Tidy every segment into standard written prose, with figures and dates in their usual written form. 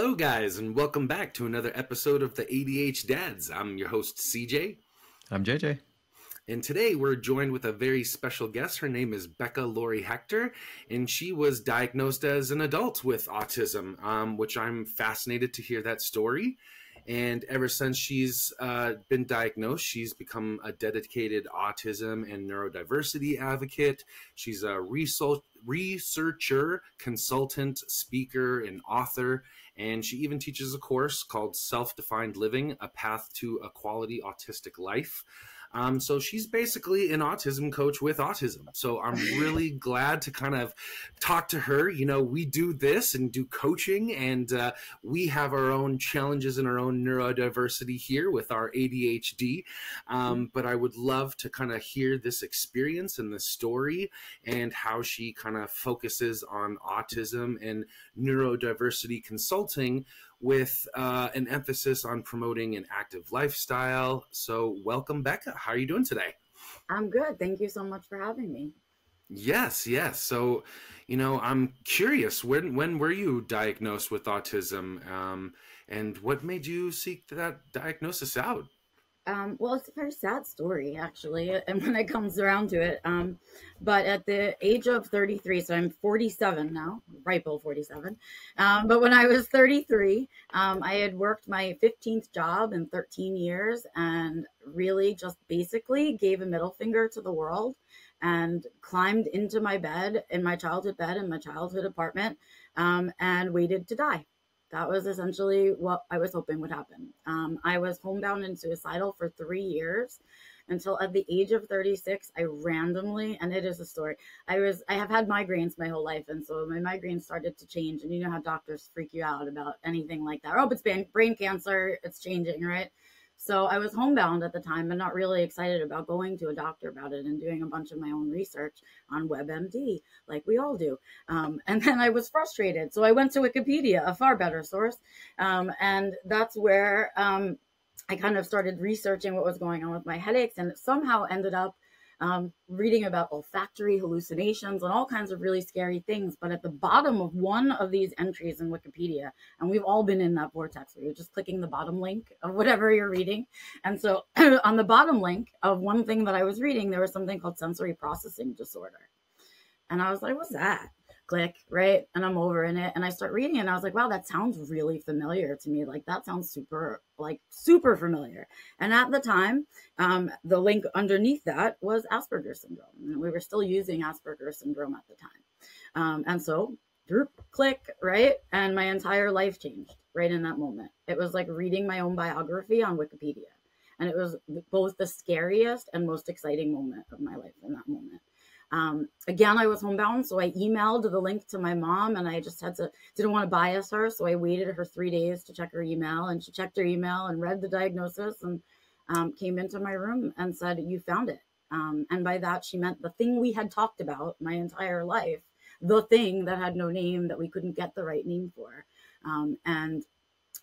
Hello, guys, and welcome back to another episode of the ADHDads. I'm your host, CJ, I'm JJ. and today we're joined with a very special guest. Her name is Becca Lory Hector, and she was diagnosed as an adult with autism, which I'm fascinated to hear that story. And ever since she's been diagnosed, she's become a dedicated autism and neurodiversity advocate. She's a researcher, consultant, speaker, and author. And she even teaches a course called Self-Defined Living, A Path to a Quality Autistic Life. So she's basically an autism coach with autism. So I'm really glad to kind of talk to her. You know, we do this and do coaching, and we have our own challenges and our own neurodiversity here with our ADHD. But I would love to kind of hear this experience and this story and how she kind of focuses on autism and neurodiversity consulting with an emphasis on promoting an active lifestyle. So welcome, Becca. How are you doing today? I'm good. Thank you so much for having me. Yes. So, you know, I'm curious, when were you diagnosed with autism, and what made you seek that diagnosis out? Well, it's a very sad story, actually, and when it comes around to it. But at the age of 33, so I'm 47 now, right below 47. But when I was 33, I had worked my 15th job in 13 years and really just basically gave a middle finger to the world and climbed into my bed, in my childhood bed in my childhood apartment, and waited to die. That was essentially what I was hoping would happen. I was homebound and suicidal for 3 years until at the age of 36, I randomly, and it is a story, I have had migraines my whole life. And so my migraines started to change. And you know how doctors freak you out about anything like that. Oh, it's brain cancer, it's changing, right? So I was homebound at the time and not really excited about going to a doctor about it and doing a bunch of my own research on WebMD, like we all do. And then I was frustrated. So I went to Wikipedia, a far better source. And that's where I kind of started researching what was going on with my headaches, and somehow ended up reading about olfactory hallucinations and all kinds of really scary things. But at the bottom of one of these entries in Wikipedia, and we've all been in that vortex where you're just clicking the bottom link of whatever you're reading. And so on the bottom link of one thing that I was reading, there was something called sensory processing disorder. And I was like, what's that? Click, right? And I'm over in it. And I start reading it, and I was like, wow, that sounds really familiar to me. Like, that sounds super familiar. And at the time, the link underneath that was Asperger's syndrome. And we were still using Asperger's syndrome at the time. And so, click, right? And my entire life changed right in that moment. It was like reading my own biography on Wikipedia. And it was both the scariest and most exciting moment of my life in that moment. Again, I was homebound, so I emailed the link to my mom, and I just didn't want to bias her. So I waited her 3 days to check her email, and she checked her email and read the diagnosis and came into my room and said, you found it. And by that, she meant the thing we had talked about my entire life, the thing that had no name that we couldn't get the right name for. And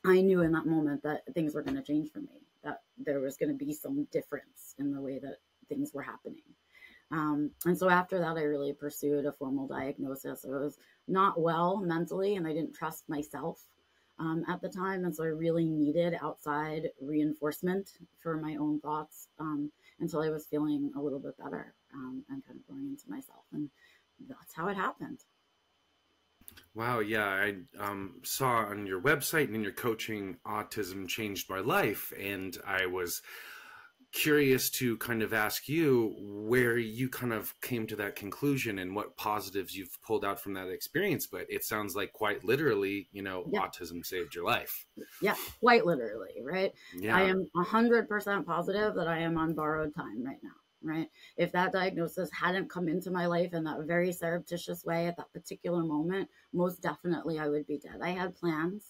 I knew in that moment that things were going to change for me, that there was going to be some difference in the way that things were happening. And so after that, I really pursued a formal diagnosis. I was not well mentally, and I didn't trust myself at the time. And so I really needed outside reinforcement for my own thoughts until I was feeling a little bit better and kind of going into myself. And that's how it happened. Wow, yeah, I saw on your website and in your coaching, Autism Changed My Life, and I was curious to kind of ask you where you kind of came to that conclusion and what positives you've pulled out from that experience. But it sounds like quite literally, you know, yeah, autism saved your life. Yeah, quite literally, right? Yeah. I am 100% positive that I am on borrowed time right now, right? If that diagnosis hadn't come into my life in that very surreptitious way at that particular moment, most definitely I would be dead. I had plans.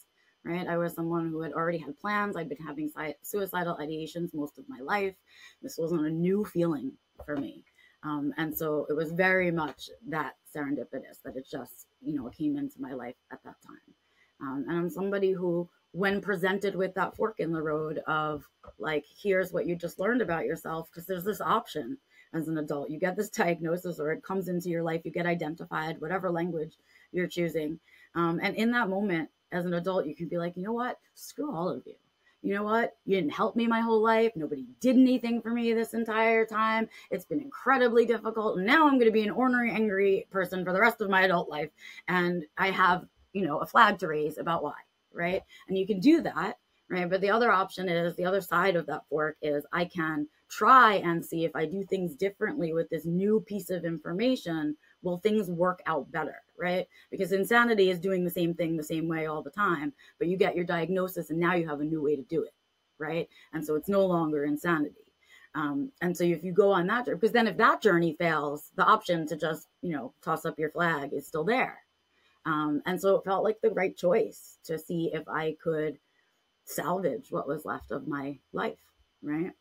Right? I was someone who had already had plans. I'd been having suicidal ideations most of my life. This wasn't a new feeling for me. And so it was very much that serendipitous that it just, you know, came into my life at that time. And I'm somebody who, when presented with that fork in the road of like, here's what you just learned about yourself, because there's this option as an adult, you get this diagnosis or it comes into your life, you get identified, whatever language you're choosing. And in that moment, as an adult, you can be like, you know what? Screw all of you. You know what? You didn't help me my whole life. Nobody did anything for me this entire time. It's been incredibly difficult. And now I'm going to be an ornery, angry person for the rest of my adult life. And I have, a flag to raise about why, right? And you can do that, right? But the other option is, the other side of that fork is, I can try and see if I do things differently with this new piece of information, will things work out better, right? Because insanity is doing the same thing the same way all the time, but you get your diagnosis and now you have a new way to do it, right? And so it's no longer insanity. And so if you go on that journey, because then if that journey fails, the option to just, toss up your flag is still there. And so it felt like the right choice to see if I could salvage what was left of my life, right?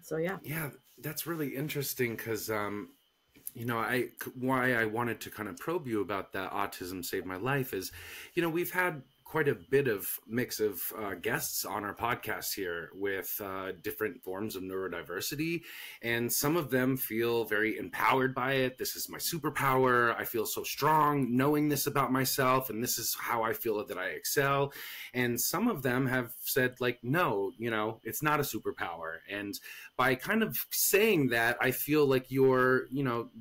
So yeah. Yeah, that's really interesting because, why I wanted to kind of probe you about that Autism Saved My Life is, we've had quite a bit of mix of guests on our podcast here with different forms of neurodiversity, and some of them feel very empowered by it. This is my superpower. I feel so strong knowing this about myself, and this is how I feel that I excel. And some of them have said, like, no, it's not a superpower. And by kind of saying that, I feel like you're,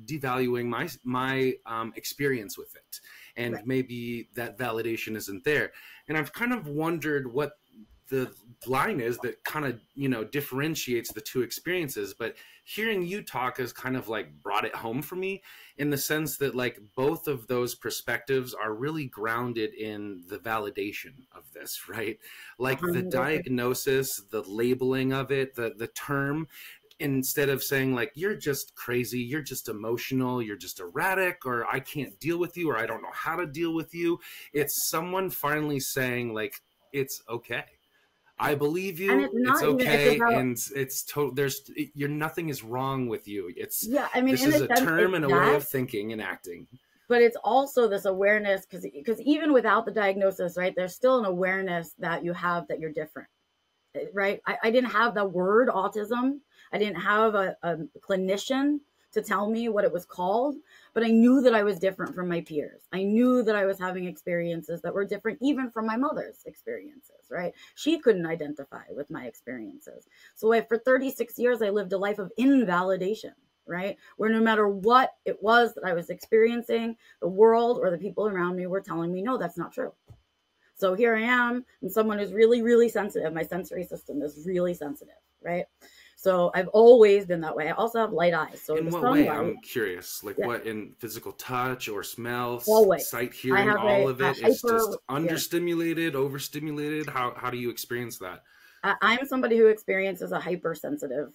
devaluing my experience with it. And Right. maybe that validation isn't there. And I've kind of wondered what the line is that kind of, differentiates the two experiences. But hearing you talk has kind of like brought it home for me, in the sense that like both of those perspectives are really grounded in the validation of this, right? Like the diagnosis, the labeling of it, the term, instead of saying like, you're just crazy, you're just emotional, you're just erratic, or I can't deal with you, or I don't know how to deal with you. It's someone finally saying like, it's okay. I believe you. And it's not It's okay. even, And it's nothing is wrong with you. It's, yeah, I mean, this in is a a sense, term and it's a way that, of thinking and acting. but it's also this awareness, because even without the diagnosis, right, there's still an awareness that you have, that you're different, right? I didn't have the word autism. I didn't have a clinician to tell me what it was called, but I knew that I was different from my peers. I knew that I was having experiences that were different even from my mother's experiences, right? She couldn't identify with my experiences. So for 36 years, I lived a life of invalidation, right? Where no matter what it was that I was experiencing, the world or the people around me were telling me, no, that's not true. So here I am, and someone who's really, really sensitive. My sensory system is really sensitive, right? So I've always been that way. I also have light eyes. So in what way? I'm curious. Like, what, in physical touch or smell, always. sight, hearing, all of it is just understimulated, overstimulated? How do you experience that? I'm somebody who experiences a hypersensitive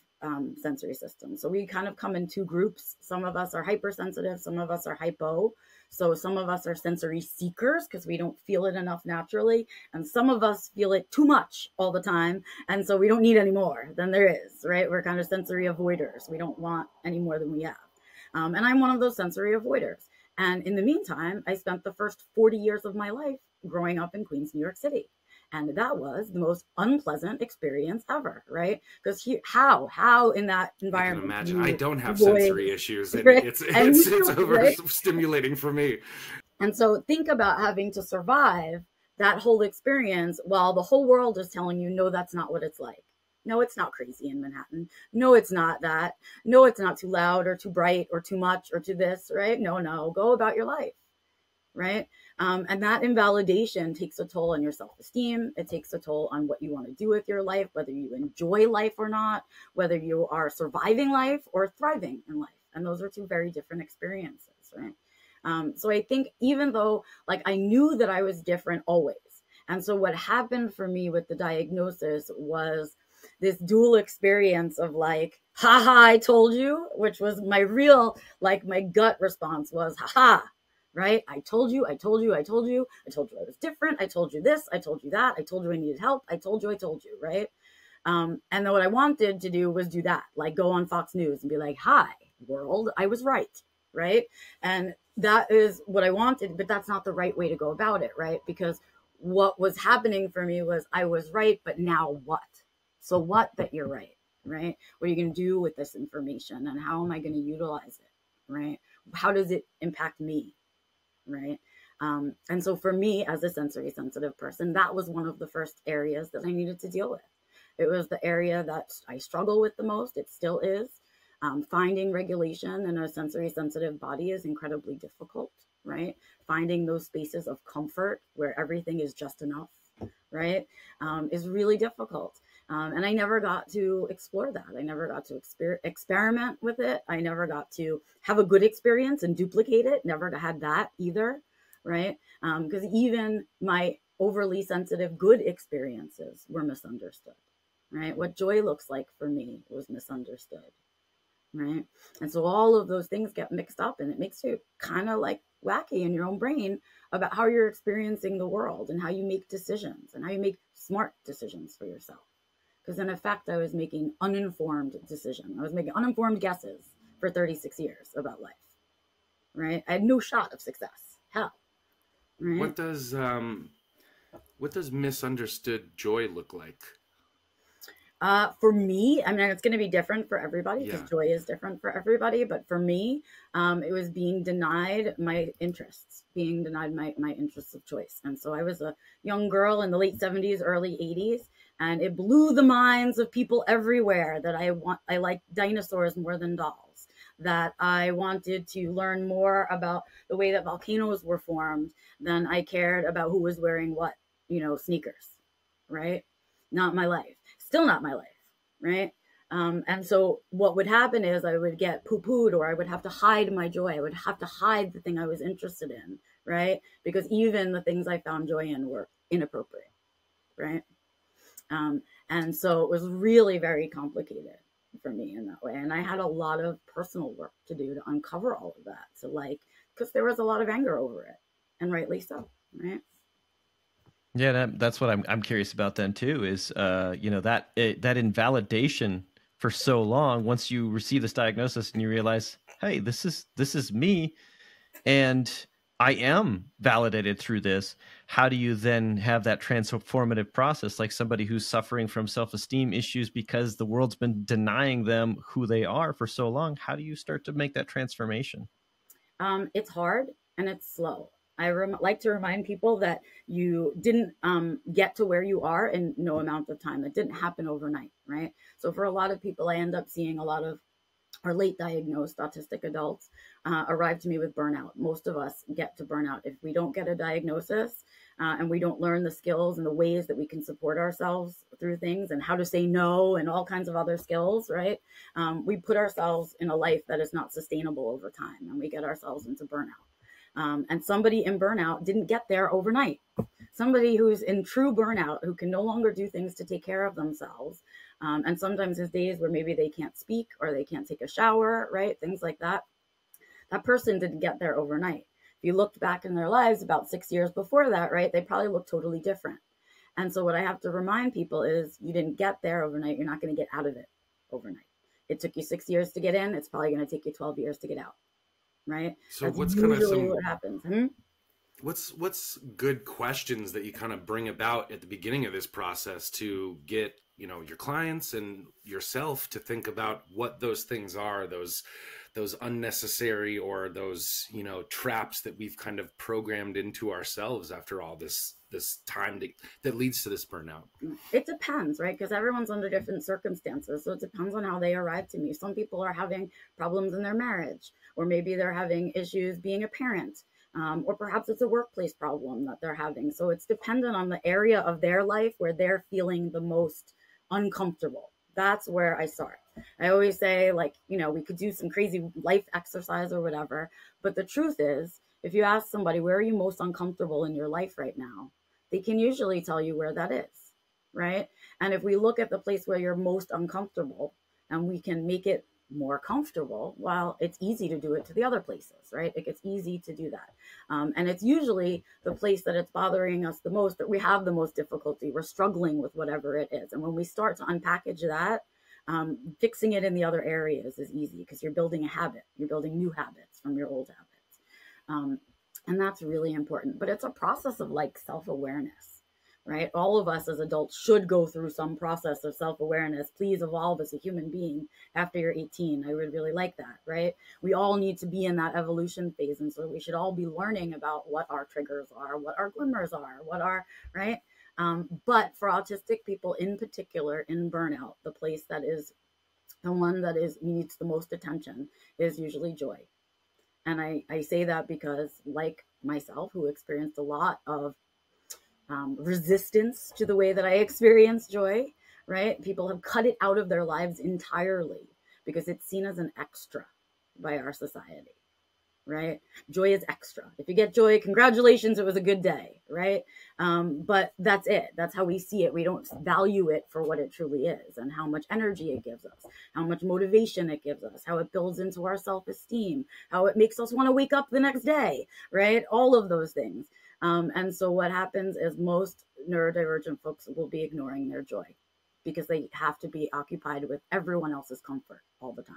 sensory system. So we kind of come in two groups. Some of us are hypersensitive. Some of us are hypo. So some of us are sensory seekers because we don't feel it enough naturally. And some of us feel it too much all the time. And so we don't need any more than there is, right? We're kind of sensory avoiders. We don't want any more than we have. And I'm one of those sensory avoiders. And in the meantime, I spent the first 40 years of my life growing up in Queens, New York City. And that was the most unpleasant experience ever, right? Because how in that environment? I can imagine. I don't have sensory issues, and right? it's overstimulating right? for me. And so think about having to survive that whole experience while the whole world is telling you, no, that's not what it's like. No, it's not crazy in Manhattan. No, it's not that. No, it's not too loud or too bright or too much or too this, right? No, go about your life, right? And that invalidation takes a toll on your self-esteem. It takes a toll on what you want to do with your life, whether you enjoy life or not, whether you are surviving life or thriving in life. And those are two very different experiences, right? So I think even though like I knew that I was different always. And so what happened for me with the diagnosis was this dual experience of like, haha, I told you, which was my real, like my gut response was, haha. Right? I told you I was different. I told you this, I told you that. I told you I needed help. I told you, right? And then what I wanted to do was do that, like go on Fox News and be like, hi, world, I was right. Right? And that is what I wanted, but that's not the right way to go about it, right? Because what was happening for me was I was right, but now what? So what that you're right, right? What are you going to do with this information and how am I going to utilize it, right? How does it impact me? Right. And so for me, as a sensory sensitive person, that was one of the first areas that I needed to deal with. It was the area that I struggle with the most. It still is. Finding regulation in a sensory sensitive body is incredibly difficult, right? Finding those spaces of comfort where everything is just enough, right, is really difficult. And I never got to explore that. I never got to experiment with it. I never got to have a good experience and duplicate it. Never had that either, right? Because even my overly sensitive good experiences were misunderstood, right? What joy looks like for me was misunderstood, right? And so all of those things get mixed up, and it makes you kind of like wacky in your own brain about how you're experiencing the world and how you make decisions and how you make smart decisions for yourself. Because in effect, I was making uninformed decisions. I was making uninformed guesses for 36 years about life, right? I had no shot of success. Hell, right? What does misunderstood joy look like? For me, I mean, it's going to be different for everybody because joy is different for everybody. But for me, it was being denied my interests, being denied my interests of choice. And so I was a young girl in the late 70s, early 80s, and it blew the minds of people everywhere that I liked dinosaurs more than dolls, that I wanted to learn more about the way that volcanoes were formed than I cared about who was wearing what, sneakers, right? Not my life. Still not my life, right? And so what would happen is I would get poo-pooed, or I would have to hide my joy. I would have to hide the thing I was interested in, right? Because even the things I found joy in were inappropriate, right? And so it was really very complicated for me in that way. And I had a lot of personal work to do to uncover all of that. So because there was a lot of anger over it, and rightly so, right? Yeah, that's what I'm curious about then too, is that invalidation for so long. Once you receive this diagnosis and you realize, hey, this is me, and I am validated through this. How do you then have that transformative process, like somebody who's suffering from self-esteem issues because the world's been denying them who they are for so long? How do you start to make that transformation? It's hard and it's slow. I like to remind people that you didn't get to where you are in no amount of time. It didn't happen overnight, right? So for a lot of people, I end up seeing a lot of our late diagnosed autistic adults arrive to me with burnout. Most of us get to burnout if we don't get a diagnosis and we don't learn the skills and the ways that we can support ourselves through things and how to say no and all kinds of other skills, right? We put ourselves in a life that is not sustainable over time, and we get ourselves into burnout. And somebody in burnout didn't get there overnight. Somebody who's in true burnout, who can no longer do things to take care of themselves. And sometimes there's days where maybe they can't speak or they can't take a shower, right? Things like that. That person didn't get there overnight. If you looked back in their lives about 6 years before that, right, they probably look totally different. And so what I have to remind people is you didn't get there overnight. You're not going to get out of it overnight. It took you 6 years to get in. It's probably going to take you 12 years to get out. Right? So that's what's kind of what happens? What's good questions that you kind of bring about at the beginning of this process to get, your clients and yourself to think about what those things are, those unnecessary or those, traps that we've kind of programmed into ourselves after all this time that leads to this burnout? It depends, right? Because everyone's under different circumstances. So it depends on how they arrive to me. Some people are having problems in their marriage, or maybe they're having issues being a parent, or perhaps it's a workplace problem that they're having. So it's dependent on the area of their life where they're feeling the most uncomfortable. That's where I start. I always say, we could do some crazy life exercise or whatever. But the truth is, if you ask somebody, where are you most uncomfortable in your life right now? They can usually tell you where that is, right? And if we look at the place where you're most uncomfortable and we can make it more comfortable, well, it's easy to do it to the other places, right? It gets easy to do that. And it's usually the place that it's bothering us the most, that we have the most difficulty. We're struggling with whatever it is. And when we start to unpackage that, fixing it in the other areas is easy because you're building a habit. You're building new habits from your old habits. And that's really important. But it's a process of self-awareness. right? All of us as adults should go through some process of self-awareness. Please evolve as a human being after you're 18. I would really like that, right? We all need to be in that evolution phase. And so we should all be learning about what our triggers are, what our glimmers are, what are, right? But for autistic people in particular, in burnout, the place that is the one that needs the most attention is usually joy. And I say that because, like myself, who experienced a lot of resistance to the way that I experience joy, right? People have cut it out of their lives entirely because it's seen as an extra by our society, right? Joy is extra. If you get joy, congratulations, it was a good day, right? But that's it. That's how we see it. We don't value it for what it truly is and how much energy it gives us, how much motivation it gives us, how it builds into our self-esteem, how it makes us want to wake up the next day, right? All of those things. And so what happens is most neurodivergent folks will be ignoring their joy because they have to be occupied with everyone else's comfort all the time.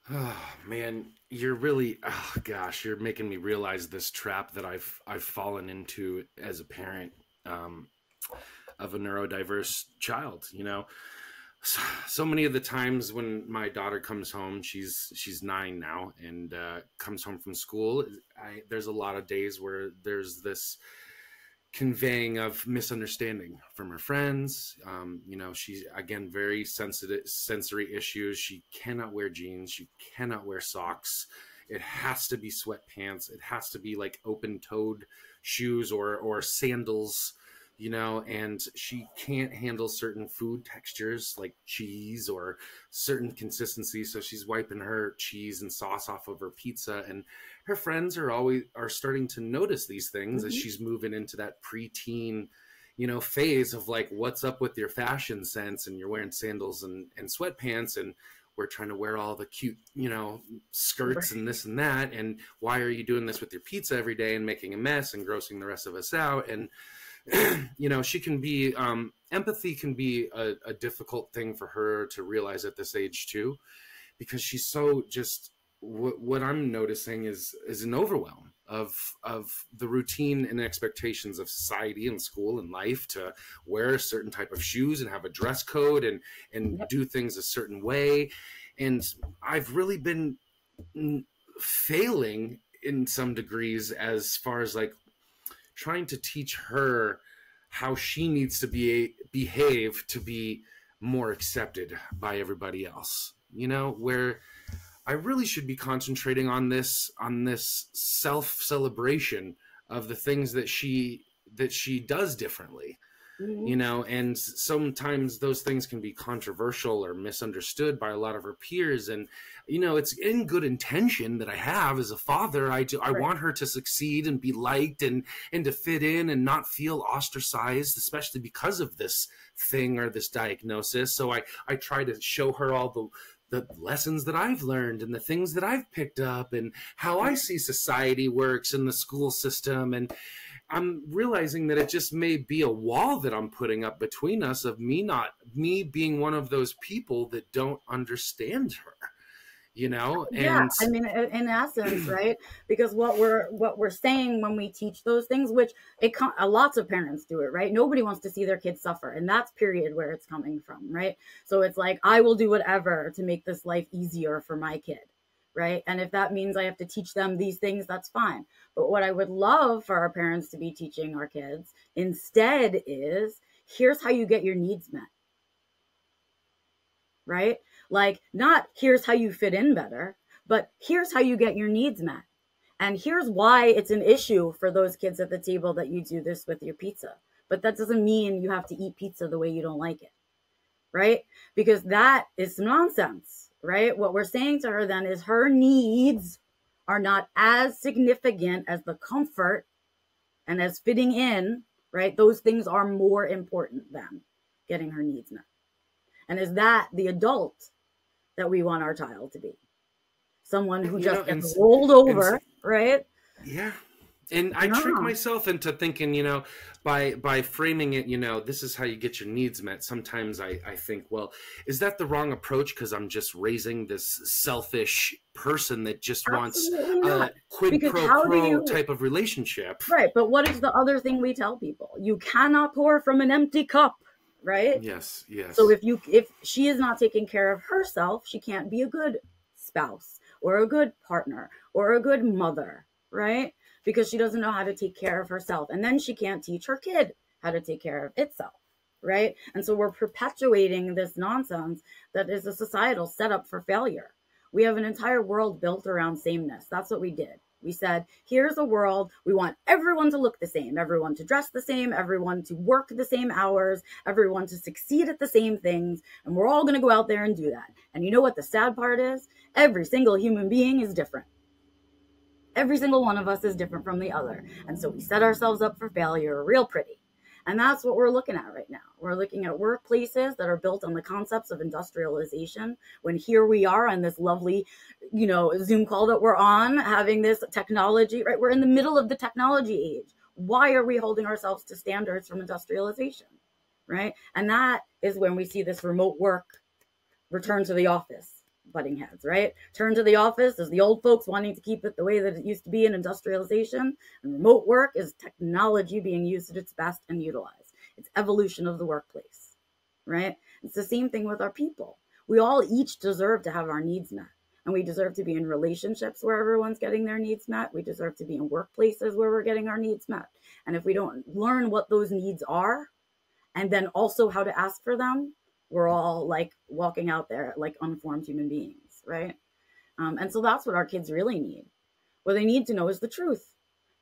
Oh man, you're really, oh gosh, you're making me realize this trap that I've fallen into as a parent of a neurodiverse child. You know, so many of the times when my daughter comes home, she's 9 now, and comes home from school, there's a lot of days where there's this conveying of misunderstanding from her friends. You know, she's, again, very sensitive, sensory issues. She cannot wear jeans. She cannot wear socks. It has to be sweatpants. It has to be like open-toed shoes or sandals, you know, and she can't handle certain food textures like cheese or certain consistencies. So she's wiping her cheese and sauce off of her pizza, and her friends are starting to notice these things as she's moving into that preteen, you know, phase of like, what's up with your fashion sense? And you're wearing sandals and sweatpants, and we're trying to wear all the cute, you know, skirts and this and that. And why are you doing this with your pizza every day and making a mess and grossing the rest of us out? And you know, she can be, empathy can be a difficult thing for her to realize at this age too, because she's so just, what I'm noticing is an overwhelm of the routine and expectations of society and school and life to wear a certain type of shoes and have a dress code and do things a certain way. And I've really been failing in some degrees as far as like trying to teach her how she needs to behave to be more accepted by everybody else, you know, where I really should be concentrating on this self-celebration of the things that she does differently, you know, and sometimes those things can be controversial or misunderstood by a lot of her peers. And, you know, it's in good intention that I have as a father. I want her to succeed and be liked and to fit in and not feel ostracized, especially because of this thing or this diagnosis. So I try to show her all the lessons that I've learned and the things that I've picked up and how I see society works in the school system. And I'm realizing that it just may be a wall that I'm putting up between us of me being one of those people that don't understand her, you know? And yeah, I mean, in essence, right? Because what we're saying when we teach those things, which lots of parents do it, right? Nobody wants to see their kids suffer, and that's period where it's coming from, right? So it's like, I will do whatever to make this life easier for my kid, right? And if that means I have to teach them these things, that's fine. But what I would love for our parents to be teaching our kids instead is, here's how you get your needs met, right? Like, not here's how you fit in better, but here's how you get your needs met. And here's why it's an issue for those kids at the table that you do this with your pizza. But that doesn't mean you have to eat pizza the way you don't like it, right? Because that is nonsense, right? What we're saying to her then is her needs are not as significant as the comfort and as fitting in, right? Those things are more important than getting her needs met. And is that the adult that we want our child to be? Someone who just gets rolled over, right? Yeah. And I trick Yeah. myself into thinking, you know, by framing it, you know, this is how you get your needs met. Sometimes I think, well, is that the wrong approach? Because I'm just raising this selfish person that just wants Absolutely a not. quid Because pro how do quo you, type of relationship. right, but what is the other thing we tell people? You cannot pour from an empty cup, right? Yes, So yes. if she is not taking care of herself, she can't be a good spouse or a good partner or a good mother, right? Because she doesn't know how to take care of herself. And then she can't teach her kid how to take care of itself, right? And so we're perpetuating this nonsense that is a societal setup for failure. We have an entire world built around sameness. That's what we did. We said, here's a world. We want everyone to look the same, everyone to dress the same, everyone to work the same hours, everyone to succeed at the same things. And we're all going to go out there and do that. And you know what the sad part is? Every single human being is different. Every single one of us is different from the other. And so we set ourselves up for failure real pretty. And that's what we're looking at right now. We're looking at workplaces that are built on the concepts of industrialization. When here we are on this lovely, you know, Zoom call that we're on, having this technology, right? We're in the middle of the technology age. Why are we holding ourselves to standards from industrialization, right? And that is when we see this remote work return to the office butting heads, right? Turn to the office as the old folks wanting to keep it the way that it used to be in industrialization. And remote work is technology being used at its best and utilized. It's evolution of the workplace, right? It's the same thing with our people. We all each deserve to have our needs met. And we deserve to be in relationships where everyone's getting their needs met. We deserve to be in workplaces where we're getting our needs met. And if we don't learn what those needs are, and then also how to ask for them, we're all like walking out there like unformed human beings, right? And so that's what our kids really need. What they need to know is the truth.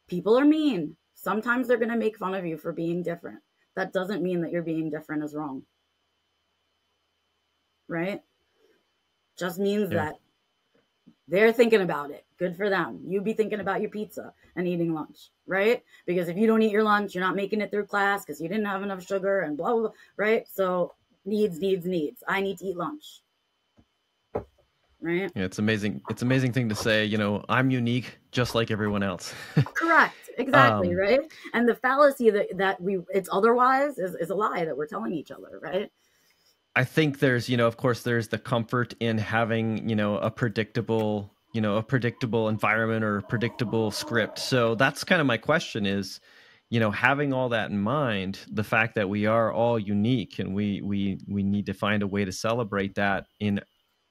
People are mean. Sometimes they're going to make fun of you for being different. That doesn't mean that you're being different is wrong, right? Just means that they're thinking about it. Good for them. You be thinking about your pizza and eating lunch, right? Because if you don't eat your lunch, you're not making it through class because you didn't have enough sugar and blah, blah, blah, right? So needs. I need to eat lunch, right? Yeah, it's amazing. It's an amazing thing to say, you know, I'm unique just like everyone else. Correct. Exactly, right? And the fallacy that it's otherwise is a lie that we're telling each other, right? I think there's, you know, of course, there's the comfort in having, you know, a predictable environment or a predictable script. So that's kind of my question is, you know, having all that in mind, the fact that we are all unique and we need to find a way to celebrate that in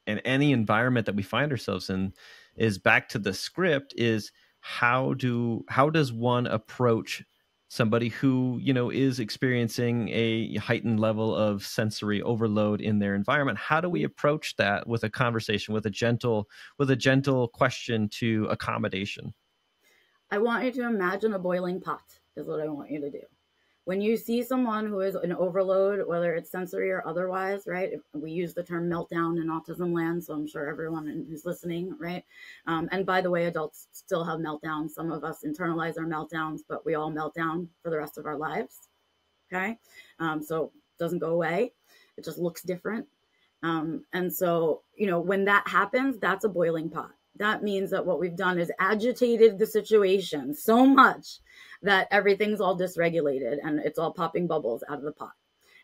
any environment that we find ourselves in, is back to the script is how does one approach somebody who, you know, is experiencing a heightened level of sensory overload in their environment? How do we approach that with a conversation, with a gentle question to accommodation? I want you to imagine a boiling pot is what I want you to do. When you see someone who is an overload, whether it's sensory or otherwise, right? We use the term meltdown in autism land, so I'm sure everyone who's listening, right? And by the way, adults still have meltdowns. Some of us internalize our meltdowns, but we all melt down for the rest of our lives, okay? So it doesn't go away. It just looks different. And so, you know, when that happens, that's a boiling pot. That means that what we've done is agitated the situation so much that everything's all dysregulated and it's all popping bubbles out of the pot.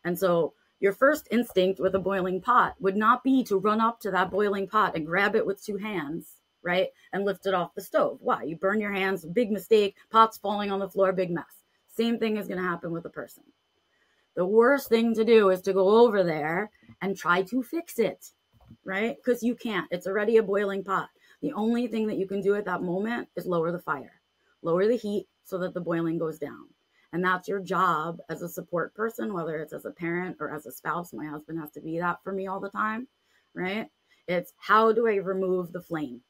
And so your first instinct with a boiling pot would not be to run up to that boiling pot and grab it with two hands, right? And lift it off the stove. Why? You burn your hands, big mistake, pots falling on the floor, big mess. Same thing is going to happen with a person. The worst thing to do is to go over there and try to fix it, right? Because you can't. It's already a boiling pot. The only thing that you can do at that moment is lower the fire, lower the heat so that the boiling goes down. And that's your job as a support person, whether it's as a parent or as a spouse. My husband has to be that for me all the time, right? It's how do I remove the flame?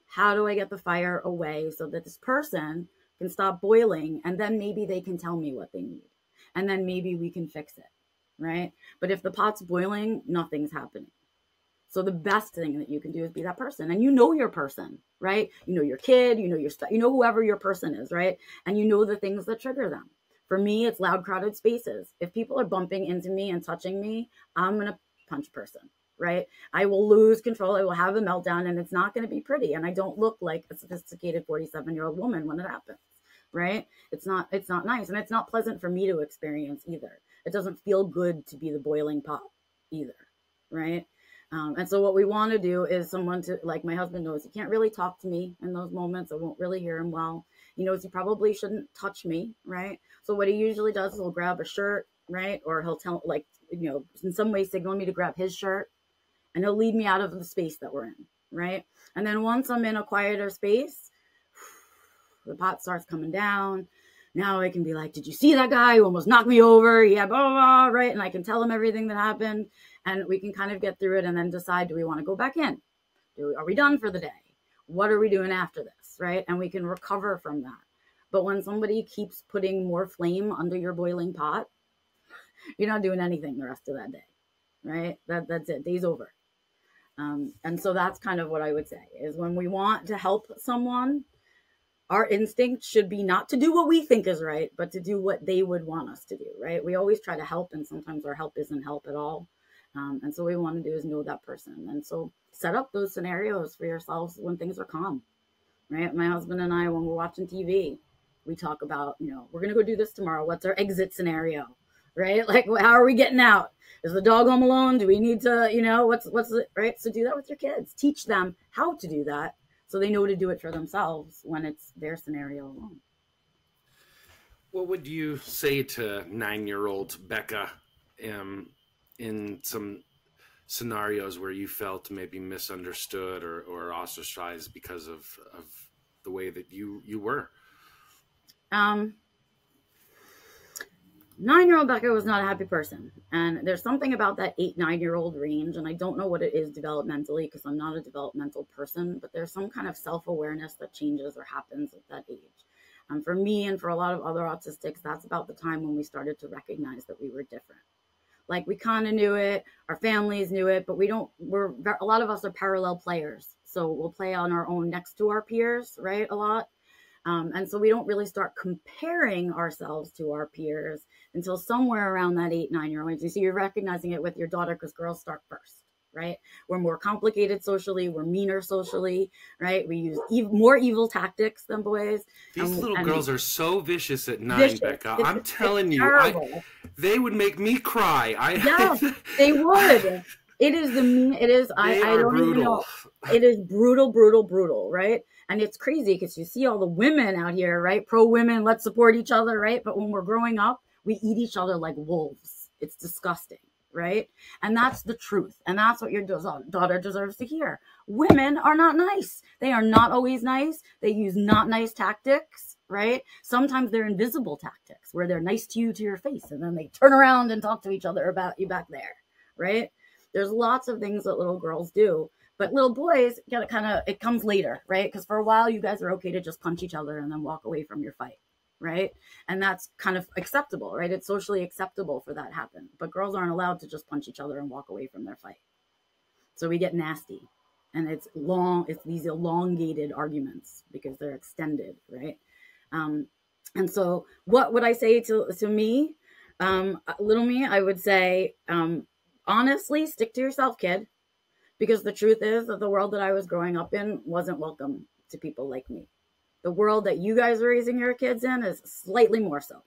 How do I get the fire away so that this person can stop boiling and then maybe they can tell me what they need. And then maybe we can fix it, right? But if the pot's boiling, nothing's happening. So the best thing that you can do is be that person. And you know your person, right? You know your kid, you know your you know whoever your person is, right? And you know the things that trigger them. For me, it's loud, crowded spaces. If people are bumping into me and touching me, I'm going to punch a person, right? I will lose control. I will have a meltdown and it's not going to be pretty. And I don't look like a sophisticated 47-year-old woman when it happens. right? It's not nice, and it's not pleasant for me to experience either. It doesn't feel good to be the boiling pot either, right? And so what we want to do is someone to, like my husband knows he can't really talk to me in those moments. I won't really hear him well. He knows he probably shouldn't touch me, right? So what he usually does is he'll grab a shirt, right? Or he'll tell, like, in some way signal me to grab his shirt, and he'll lead me out of the space that we're in, right? And then once I'm in a quieter space, the pot starts coming down. Now I can be like, did you see that guy who almost knocked me over? Yeah, blah, blah, blah, right? And I can tell him everything that happened, and we can kind of get through it and then decide, do we want to go back in? Are we done for the day? What are we doing after this, right? And we can recover from that. But when somebody keeps putting more flame under your boiling pot, you're not doing anything the rest of that day, right? That's it. Day's over. And so that's kind of what I would say is when we want to help someone, our instinct should be not to do what we think is right, but to do what they would want us to do, right? We always try to help, and sometimes our help isn't help at all. And so what we want to do is know that person. And so set up those scenarios for yourselves when things are calm, right? My husband and I, when we're watching TV, we talk about, we're going to go do this tomorrow. What's our exit scenario, right? Like, how are we getting out? Is the dog home alone? Do we need to, what's it, right? So do that with your kids. Teach them how to do that so they know to do it for themselves when it's their scenario alone. What would you say to 9-year-old Becca in some scenarios where you felt maybe misunderstood or ostracized because of the way that you were? 9-year-old Becca was not a happy person. And there's something about that 8-9-year-old range. And I don't know what it is developmentally because I'm not a developmental person, but there's some kind of self-awareness that changes or happens at that age. For me and for a lot of other autistics, that's about the time when we started to recognize that we were different. Like, we kind of knew it, our families knew it, but a lot of us are parallel players. So we'll play on our own next to our peers, right? A lot. And so we don't really start comparing ourselves to our peers until somewhere around that 8-9-year-old age. So you're recognizing it with your daughter because girls start first, right? We're more complicated socially. We're meaner socially, right? We use more evil tactics than boys. These little girls are so vicious at 9, vicious. Becca. I'm telling you, they would make me cry. Yeah, they would. It is I don't brutal. Even know. It is brutal, brutal, brutal, right? And it's crazy because you see all the women out here, right? Pro women, let's support each other, right? But when we're growing up, we eat each other like wolves. It's disgusting, right? And that's the truth. And that's what your daughter deserves to hear. Women are not nice. They are not always nice. They use not nice tactics, right? Sometimes they're invisible tactics where they're nice to you to your face and then they turn around and talk to each other about you back there, right? There's lots of things that little girls do, but little boys it comes later, right? Because for a while you guys are okay to just punch each other and then walk away from your fight, right? And that's kind of acceptable, right? It's socially acceptable for that to happen, but girls aren't allowed to just punch each other and walk away from their fight. So we get nasty, and it's these elongated arguments because they're extended, right? And so what would I say to me, little me? I would say, honestly, stick to yourself, kid, because the truth is that the world that I was growing up in wasn't welcome to people like me. The world that you guys are raising your kids in is slightly more so,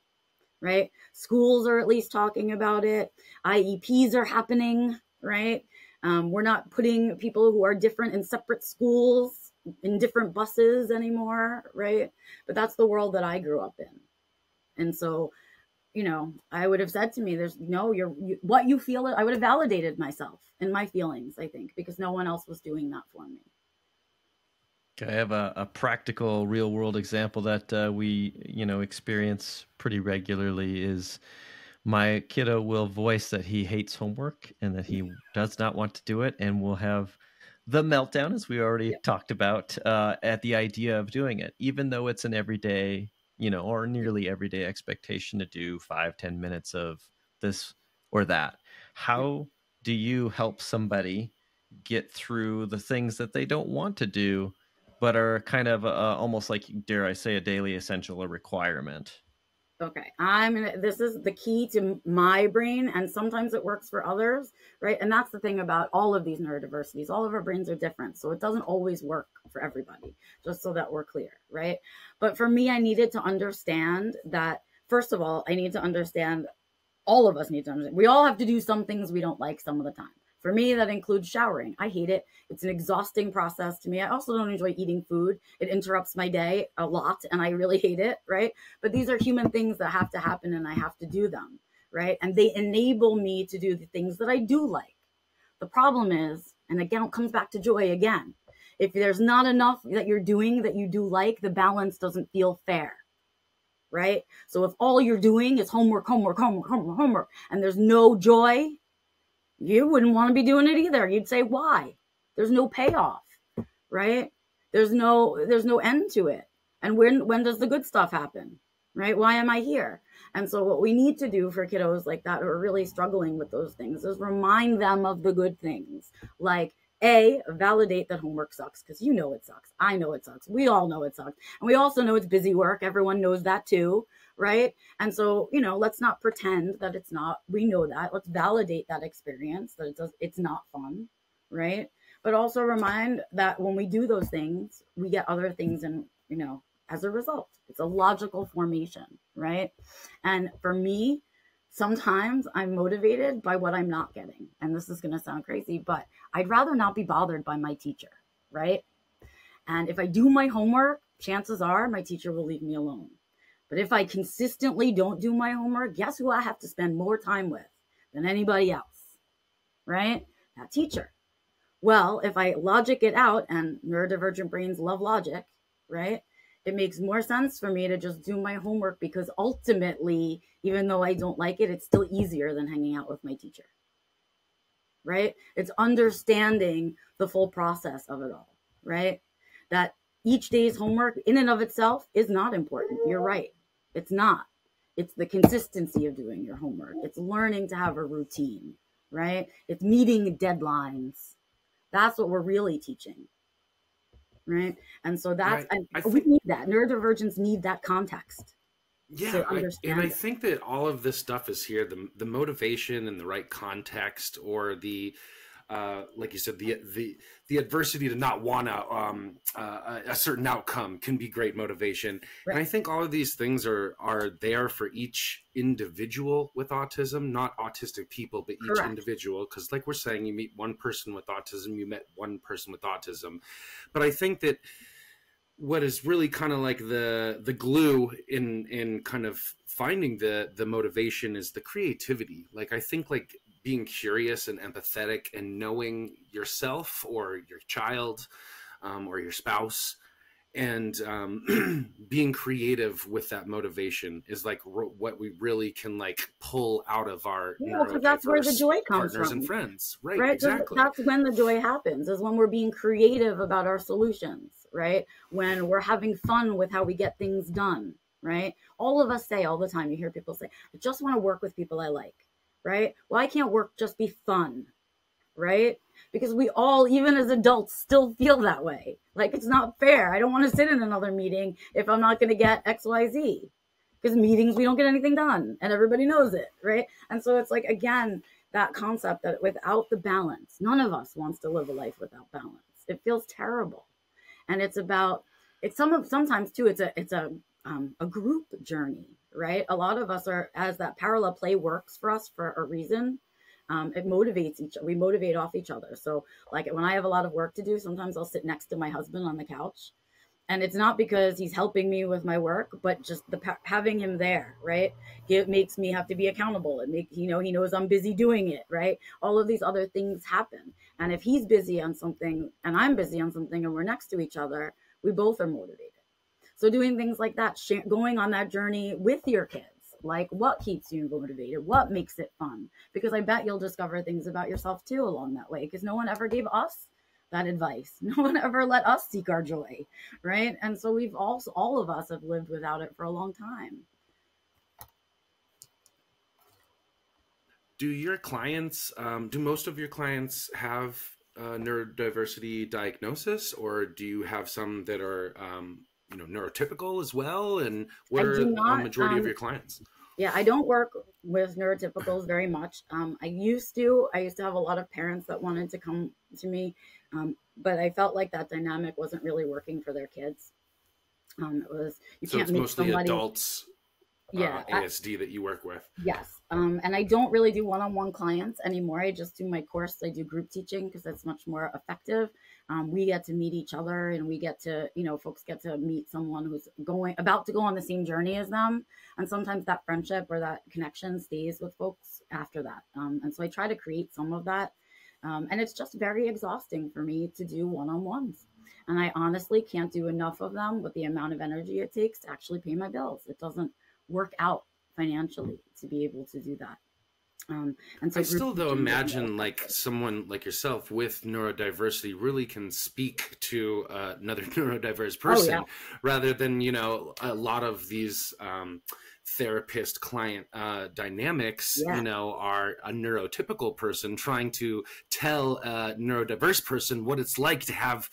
right? Schools are at least talking about it. IEPs are happening, right? We're not putting people who are different in separate schools, in different buses anymore, right? But that's the world that I grew up in. And so, I would have said to me, what you feel, I would have validated myself and my feelings, I think, because no one else was doing that for me. I have a practical real world example that we, experience pretty regularly is my kiddo will voice that he hates homework and that he does not want to do it, and will have the meltdown, as we already talked about, at the idea of doing it, even though it's an everyday or nearly everyday expectation to do 5-10 minutes of this or that. How do you help somebody get through the things that they don't want to do, but are kind of almost like, dare I say, a daily essential or requirement? Okay, this is the key to my brain, and sometimes it works for others, right? And that's the thing about all of these neurodiversities. All of our brains are different, so it doesn't always work for everybody, just so that we're clear, right? But for me, I needed to understand that, first of all, I need to understand, all of us need to understand, we all have to do some things we don't like some of the time. For me, that includes showering. I hate it. It's an exhausting process to me. I also don't enjoy eating food. It interrupts my day a lot, and I really hate it, right? But these are human things that have to happen, and I have to do them, right? And they enable me to do the things that I do like. The problem is, and again, it comes back to joy again. If there's not enough that you're doing that you do like, the balance doesn't feel fair, right? So if all you're doing is homework, homework, homework, homework, homework, and there's no joy, you wouldn't want to be doing it either. You'd say, why? There's no payoff, right? There's no end to it. And when does the good stuff happen, right? Why am I here? And so what we need to do for kiddos like that who are really struggling with those things is remind them of the good things. Like, validate that homework sucks, because you know it sucks. I know it sucks. We all know it sucks. And we also know it's busy work. Everyone knows that too, right? And so, let's not pretend that it's not. We know that. Let's validate that experience, that it's not fun, right? But also remind that when we do those things, we get other things and, as a result. It's a logical formation, right? And for me, sometimes I'm motivated by what I'm not getting. And this is going to sound crazy, but I'd rather not be bothered by my teacher, right? And if I do my homework, chances are my teacher will leave me alone. But if I consistently don't do my homework, guess who I have to spend more time with than anybody else, right? That teacher. Well, if I logic it out, and neurodivergent brains love logic, right? It makes more sense for me to just do my homework, because ultimately, even though I don't like it, it's still easier than hanging out with my teacher, right? It's understanding the full process of it all, right? That each day's homework in and of itself is not important. You're right. It's not. It's the consistency of doing your homework. It's learning to have a routine, right? It's meeting deadlines. That's what we're really teaching. Right. And so that's, we need that. Neurodivergents need that context. Yeah. I think that all of this stuff is here. The motivation and the right context, or the, like you said, the adversity to not want a certain outcome can be great motivation. Right. And I think all of these things are there for each individual with autism, not autistic people, but each individual. Because like we're saying, you meet one person with autism, you met one person with autism. But I think that what is really kind of like the glue in kind of finding the motivation is the creativity. Like, I think like being curious and empathetic and knowing yourself or your child or your spouse, and being creative with that motivation is like what we really can like pull out of our because that's where the joy comes partners from. And friends, right? Exactly. That's when the joy happens, is when we're being creative about our solutions, right? When we're having fun with how we get things done, right? All of us say all the time, you hear people say, I just want to work with people I like, right? Why can't work just be fun, right? Because we all, even as adults, still feel that way. Like, it's not fair. I don't want to sit in another meeting if I'm not going to get XYZ. Because meetings, we don't get anything done, and everybody knows it, right? And so it's like, again, that concept that without the balance, none of us wants to live a life without balance. It feels terrible. And it's about, sometimes too, it's a group journey, right? A lot of us are, as that parallel play works for us for a reason. It motivates we motivate off each other. So like when I have a lot of work to do, sometimes I'll sit next to my husband on the couch, and it's not because he's helping me with my work, but just having him there, right? It makes me have to be accountable. He knows I'm busy doing it, right? All of these other things happen. And if he's busy on something and I'm busy on something and we're next to each other, we both are motivated. So doing things like that, going on that journey with your kids, like what keeps you motivated, what makes it fun, because I bet you'll discover things about yourself too along that way, because no one ever gave us that advice. No one ever let us seek our joy, right? And so all of us have lived without it for a long time. Do your clients, do most of your clients have neurodiversity diagnosis, or do you have some that are neurotypical as well? And what I are do a not. majority of your clients? Yeah, I don't work with neurotypicals very much. I used to. I used to have a lot of parents that wanted to come to me, but I felt like that dynamic wasn't really working for their kids. It was, you So can't it's meet mostly somebody. adults, Yeah, ASD that you work with. yes. And I don't really do one-on-one clients anymore. I just do my course. I do group teaching because that's much more effective. We get to meet each other, and we get to, folks get to meet someone who's about to go on the same journey as them. And sometimes that friendship or that connection stays with folks after that. And so I try to create some of that. And it's just very exhausting for me to do one-on-ones. And I honestly can't do enough of them with the amount of energy it takes to actually pay my bills. It doesn't work out financially to be able to do that. And so I still, though, imagine like someone like yourself with neurodiversity really can speak to another neurodiverse person, rather than, a lot of these therapist client dynamics, are a neurotypical person trying to tell a neurodiverse person what it's like to have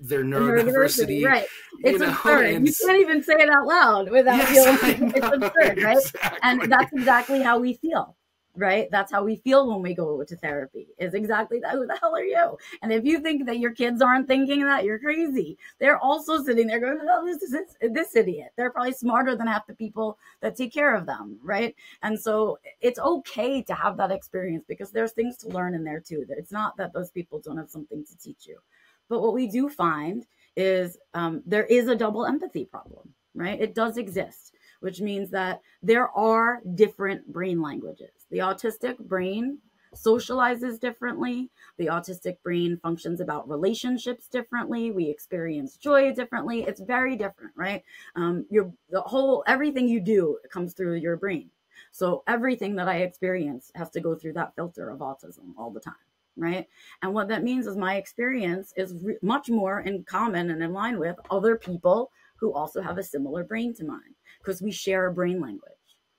their neurodiversity. Right. It's absurd. You can't even say it out loud without feeling it's absurd, right? Exactly. And that's exactly how we feel. Right? That's how we feel when we go to therapy, is exactly that. Who the hell are you? And if you think that your kids aren't thinking that, you're crazy. They're also sitting there going, oh, this idiot. They're probably smarter than half the people that take care of them. Right? And so it's okay to have that experience, because there's things to learn in there too. That it's not that those people don't have something to teach you. But what we do find is there is a double empathy problem, right? It does exist, which means that there are different brain languages. The autistic brain socializes differently. The autistic brain functions about relationships differently. We experience joy differently. It's very different, right? Everything you do comes through your brain. So everything that I experience has to go through that filter of autism all the time, right? And what that means is my experience is much more in common and in line with other people who also have a similar brain to mine, because we share a brain language,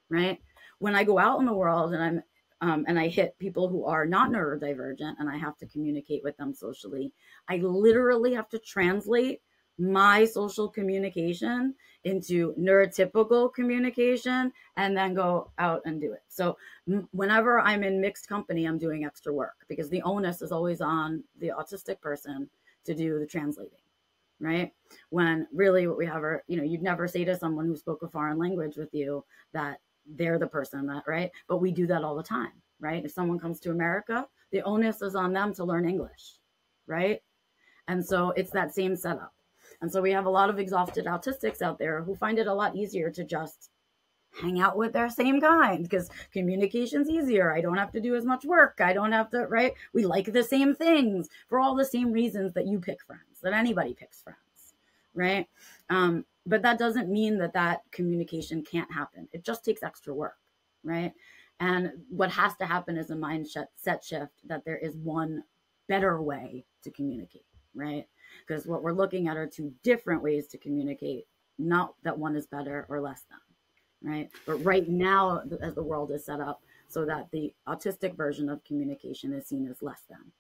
right? When I go out in the world and I hit people who are not neurodivergent and I have to communicate with them socially, I literally have to translate my social communication into neurotypical communication and then go out and do it. So whenever I'm in mixed company, I'm doing extra work, because the onus is always on the autistic person to do the translating. Right? When really what we have are, you'd never say to someone who spoke a foreign language with you that they're the person that, right? But we do that all the time, right? If someone comes to America, the onus is on them to learn English, right? And so it's that same setup. And so we have a lot of exhausted autistics out there who find it a lot easier to just hang out with their same kind, because communication's easier. I don't have to do as much work. I don't have to, right? We like the same things for all the same reasons that you pick friends, that anybody picks friends, right? But that doesn't mean that communication can't happen. It just takes extra work, right? And what has to happen is a mindset shift that there is one better way to communicate, right? Because what we're looking at are two different ways to communicate, not that one is better or less than. Right. But right now, as the world is set up, so that the autistic version of communication is seen as less than.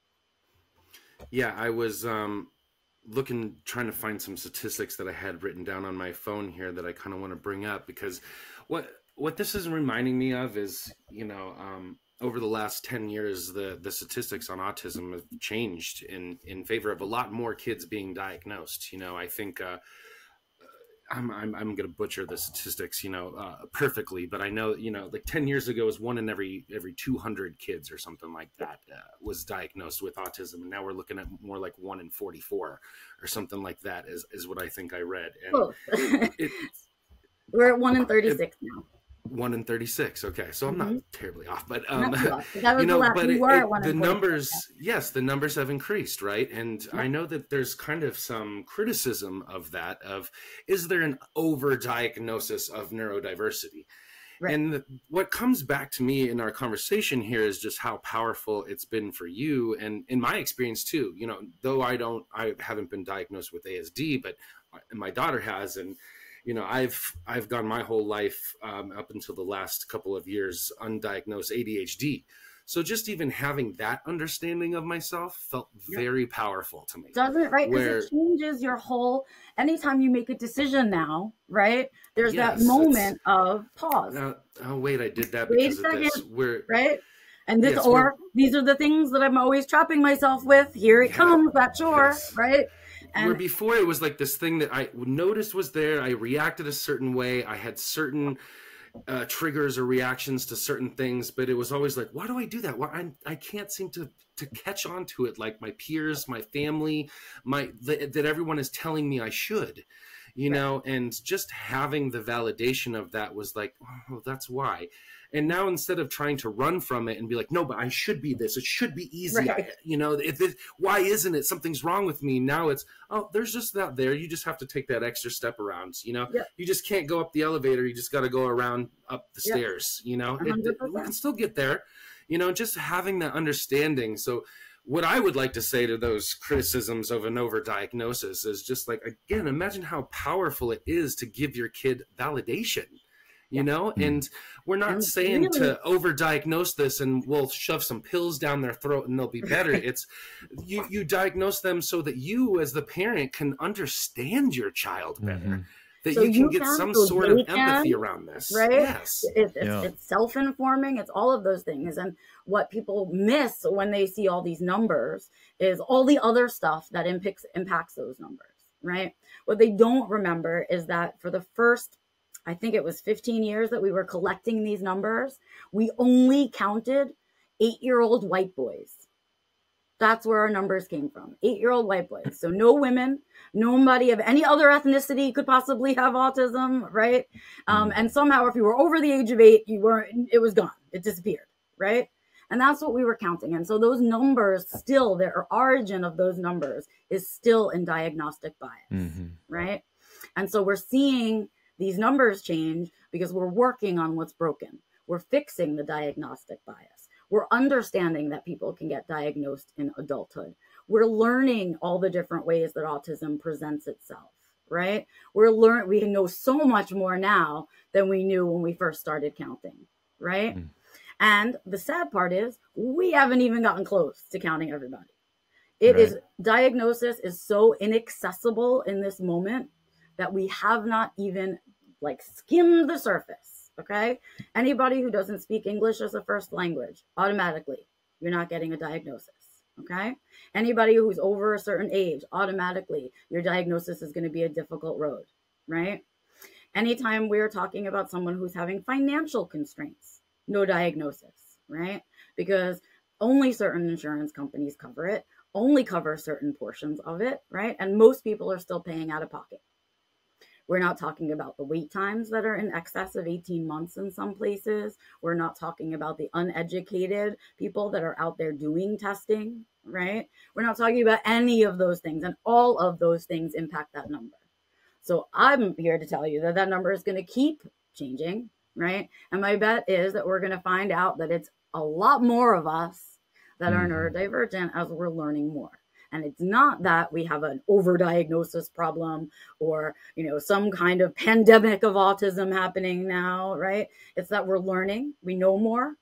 Yeah, I was trying to find some statistics that I had written down on my phone here that I kind of want to bring up, because what this is reminding me of is, over the last 10 years, the statistics on autism have changed in favor of a lot more kids being diagnosed. I think I'm going to butcher the statistics, perfectly, but I know, like 10 years ago, it was 1 in every 200 kids or something like that was diagnosed with autism. And now we're looking at more like 1 in 44 or something like that is what I think I read. And we're at 1 in 36 now. 1 in 36. Okay. So I'm not terribly off, but, the numbers, yes, the numbers have increased, right? And I know that there's kind of some criticism of that, is there an overdiagnosis of neurodiversity? Right. And what comes back to me in our conversation here is just how powerful it's been for you. And in my experience too, though I haven't been diagnosed with ASD, but my daughter has, and I've gone my whole life up until the last couple of years undiagnosed ADHD. So just even having that understanding of myself felt very powerful to me. Doesn't, right? Because it changes your whole, anytime you make a decision now, right? There's that moment of pause. Oh, wait, I did that because of this. Right? And this, these are the things that I'm always trapping myself with. Here it comes, that chore, right? And where before it was like this thing that I noticed was there. I reacted a certain way. I had certain triggers or reactions to certain things, but it was always like, why do I do that? Why I can't seem to catch on to it like my peers, my family, that everyone is telling me I should, you know, and just having the validation of that was like, oh, that's why. And now instead of trying to run from it and be like, no, but I should be this, it should be easy. You know, why isn't it? Something's wrong with me. Now it's, oh, there's just that there. You just have to take that extra step around, you know, you just can't go up the elevator. You just got to go around up the stairs, you know, we can still get there, you know, just having that understanding. So what I would like to say to those criticisms of an overdiagnosis is just like, again, imagine how powerful it is to give your kid validation. You know, and we're not saying to overdiagnose this and we'll shove some pills down their throat and they'll be better. It's you diagnose them so that you as the parent can understand your child better. That so you can get some sort of empathy around this. Right? Yes. It's self-informing. It's all of those things. And what people miss when they see all these numbers is all the other stuff that impacts those numbers, right? What they don't remember is that for the first, I think it was 15 years that we were collecting these numbers, we only counted 8-year-old white boys. That's where our numbers came from. 8-year-old white boys. So no women, nobody of any other ethnicity could possibly have autism, right? And somehow if you were over the age of 8, it was gone. It disappeared, right? And that's what we were counting. And so those numbers still, their origin of those numbers is still in diagnostic bias, right? And so we're seeing these numbers change because we're working on what's broken. We're fixing the diagnostic bias. We're understanding that people can get diagnosed in adulthood. We're learning all the different ways that autism presents itself, right? We know so much more now than we knew when we first started counting, right? And the sad part is we haven't even gotten close to counting everybody. Diagnosis is so inaccessible in this moment that we have not even like skimmed the surface, okay? Anybody who doesn't speak English as a first language, automatically, you're not getting a diagnosis, okay? Anybody who's over a certain age, automatically, your diagnosis is going to be a difficult road, right? Anytime we're talking about someone who's having financial constraints, no diagnosis, right? Because only certain insurance companies cover it, only cover certain portions of it, right? And most people are still paying out of pocket. We're not talking about the wait times that are in excess of 18 months in some places. We're not talking about the uneducated people that are out there doing testing, right? We're not talking about any of those things, and all of those things impact that number. So I'm here to tell you that that number is going to keep changing, right? And my bet is that we're going to find out that it's a lot more of us that are neurodivergent as we're learning more. And it's not that we have an overdiagnosis problem or, you know, some kind of pandemic of autism happening now, right? It's that we're learning, we know more.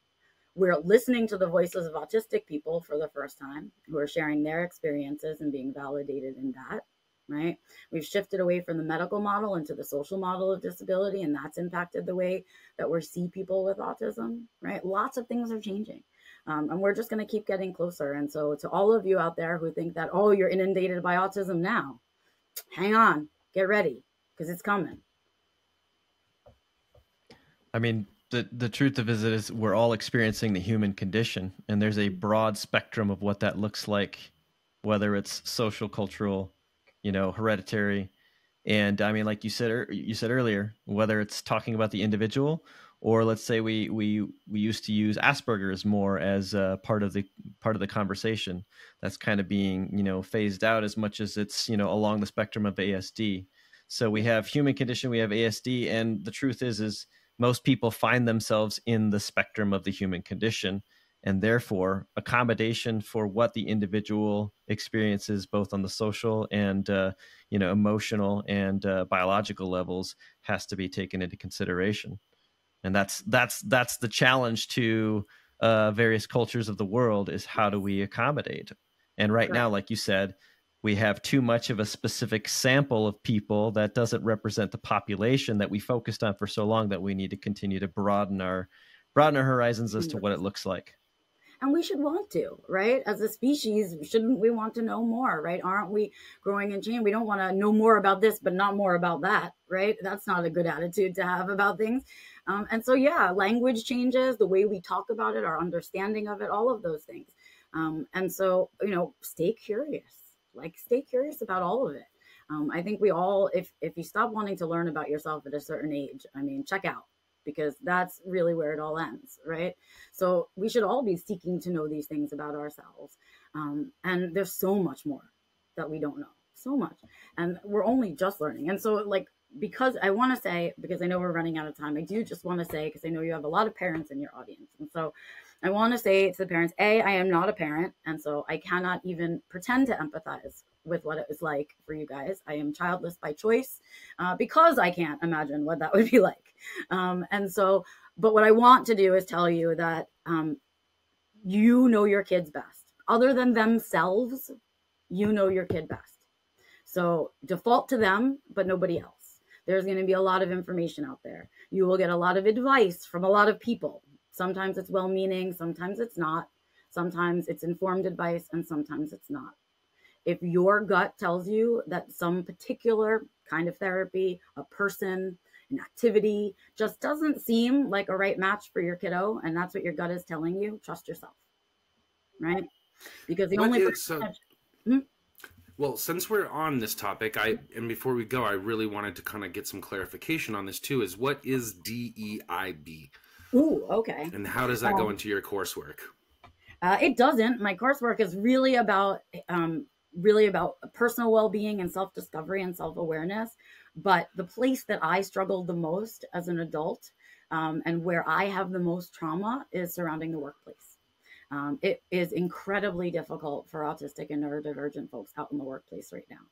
We're listening to the voices of autistic people for the first time who are sharing their experiences and being validated in that, right? We've shifted away from the medical model into the social model of disability, and that's impacted the way that we see people with autism, right? Lots of things are changing. And we're just going to keep getting closer. And so to all of you out there who think that, oh, you're inundated by autism now, hang on, get ready, because it's coming. I mean, the truth of it is we're all experiencing the human condition, and there's a broad spectrum of what that looks like, whether it's social, cultural, you know, hereditary. And I mean, like you said earlier, whether it's talking about the individual, or let's say we used to use Asperger's more as part of the conversation. That's kind of being, you know, phased out as much as it's, you know, along the spectrum of ASD. So we have human condition, we have ASD, and the truth is most people find themselves in the spectrum of the human condition, and therefore accommodation for what the individual experiences, both on the social and you know, emotional and biological levels, has to be taken into consideration. And that's the challenge to various cultures of the world is how do we accommodate? And right now, like you said, we have too much of a specific sample of people that doesn't represent the population that we focused on for so long, that we need to continue to broaden our horizons as to what it looks like. And we should want to, right? As a species, shouldn't we want to know more, right? Aren't we growing and changing? We don't want to know more about this, but not more about that, right? That's not a good attitude to have about things. And so, yeah, language changes, the way we talk about it, our understanding of it, all of those things. And so, you know, stay curious, like stay curious about all of it. I think we all, if you stop wanting to learn about yourself at a certain age, I mean, check out, because that's really where it all ends, right? So we should all be seeking to know these things about ourselves. And there's so much more that we don't know, so much. And we're only just learning. And so, like, because I want to say, because I know we're running out of time, I do just want to say, because I know you have a lot of parents in your audience. And so I want to say to the parents, I am not a parent. And so I cannot even pretend to empathize with what it was like for you guys. I am childless by choice, because I can't imagine what that would be like. And so, but what I want to do is tell you that you know your kids best. Other than themselves, you know your kid best. So default to them, but nobody else. There's going to be a lot of information out there. You will get a lot of advice from a lot of people. Sometimes it's well-meaning, sometimes it's not. Sometimes it's informed advice, and sometimes it's not. If your gut tells you that some particular kind of therapy, a person, an activity just doesn't seem like a right match for your kiddo, and that's what your gut is telling you, trust yourself, right? Because the only person Well, since we're on this topic, and before we go, I really wanted to kind of get some clarification on this too, is what is DEIB? Ooh, okay. And how does that go into your coursework? It doesn't. My coursework is really about personal well-being and self-discovery and self-awareness. But the place that I struggled the most as an adult, and where I have the most trauma, is surrounding the workplace. It is incredibly difficult for autistic and neurodivergent folks out in the workplace right now.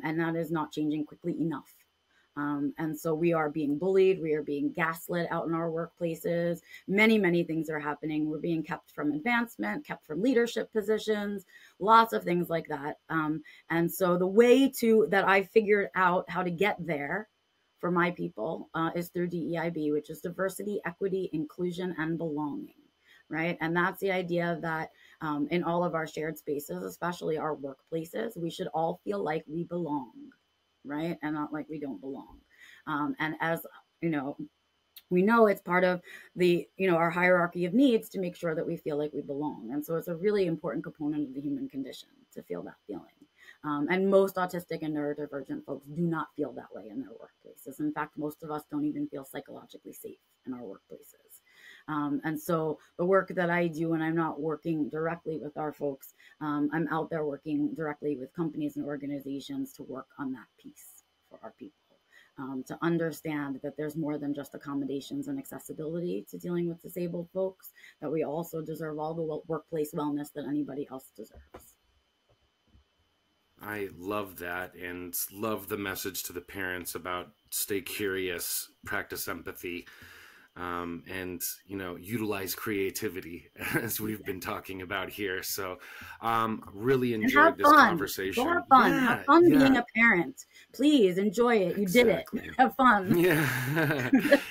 And that is not changing quickly enough. And so we are being bullied. We are being gaslit out in our workplaces. Many, many things are happening. We're being kept from advancement, kept from leadership positions, lots of things like that. And so the way that I figured out how to get there for my people is through DEIB, which is diversity, equity, inclusion, and belonging. Right. And that's the idea that in all of our shared spaces, especially our workplaces, we should all feel like we belong. Right. And not like we don't belong. And as you know, we know it's part of the, our hierarchy of needs to make sure that we feel like we belong. And so it's a really important component of the human condition to feel that feeling. And most autistic and neurodivergent folks do not feel that way in their workplaces. In fact, most of us don't even feel psychologically safe in our workplaces. And so the work that I do when I'm not working directly with our folks, I'm out there working directly with companies and organizations to work on that piece for our people, to understand that there's more than just accommodations and accessibility to dealing with disabled folks, that we also deserve all the workplace wellness that anybody else deserves. I love that, and love the message to the parents about stay curious, practice empathy, and utilize creativity, as we've been talking about here. So really enjoyed this conversation. Have fun. Have fun being a parent. Please enjoy it. You did it. Have fun. Yeah,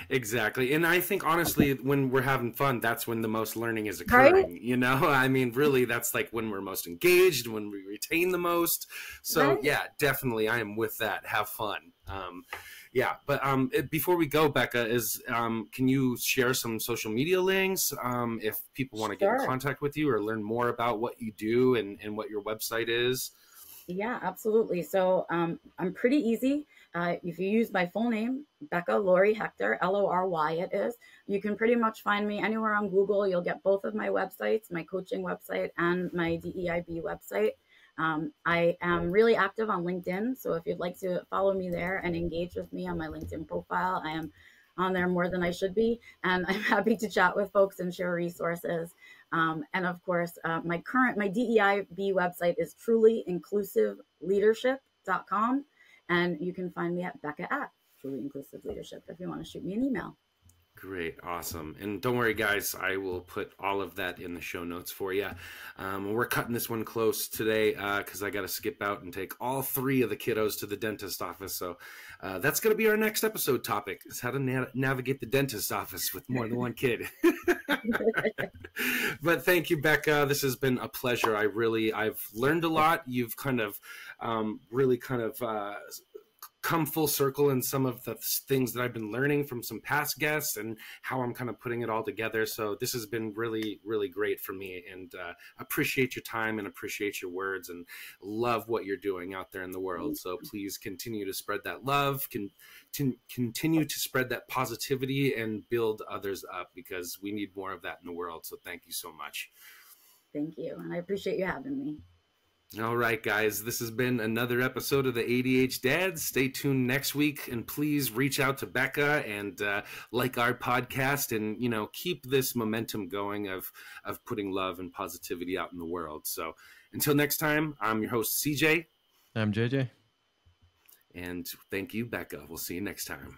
exactly. And I think honestly, when we're having fun, that's when the most learning is occurring. Right? I mean, really, that's like when we're most engaged, when we retain the most. So right? Yeah, definitely, I am with that. Have fun. Yeah, but before we go, Becca, can you share some social media links if people want to get in contact with you or learn more about what you do and what your website is? Yeah, absolutely. So I'm pretty easy. If you use my full name, Becca Lory Hector, Lory it is, you can pretty much find me anywhere on Google. You'll get both of my websites, my coaching website and my DEIB website. I am really active on LinkedIn. So if you'd like to follow me there and engage with me on my LinkedIn profile, I am on there more than I should be. And I'm happy to chat with folks and share resources. And of course, my DEIB website is trulyinclusiveleadership.com. And you can find me at Becca at Truly Inclusive Leadership if you want to shoot me an email. Great. Awesome. And don't worry, guys, I will put all of that in the show notes for you. We're cutting this one close today because I got to skip out and take all 3 of the kiddos to the dentist office. So that's going to be our next episode topic, is how to navigate the dentist office with more than one kid. But thank you, Becca. This has been a pleasure. I've learned a lot. You've kind of really kind of come full circle in some of the things that I've been learning from some past guests and how I'm kind of putting it all together. So this has been really, really great for me, and appreciate your time and appreciate your words and love what you're doing out there in the world. So please continue to spread that love, continue to spread that positivity and build others up, because we need more of that in the world. So thank you so much. Thank you. And I appreciate you having me. All right, guys, this has been another episode of the ADHDads. Stay tuned next week, and please reach out to Becca and like our podcast, and, you know, keep this momentum going of putting love and positivity out in the world. So until next time, I'm your host, CJ. I'm JJ. And thank you, Becca. We'll see you next time.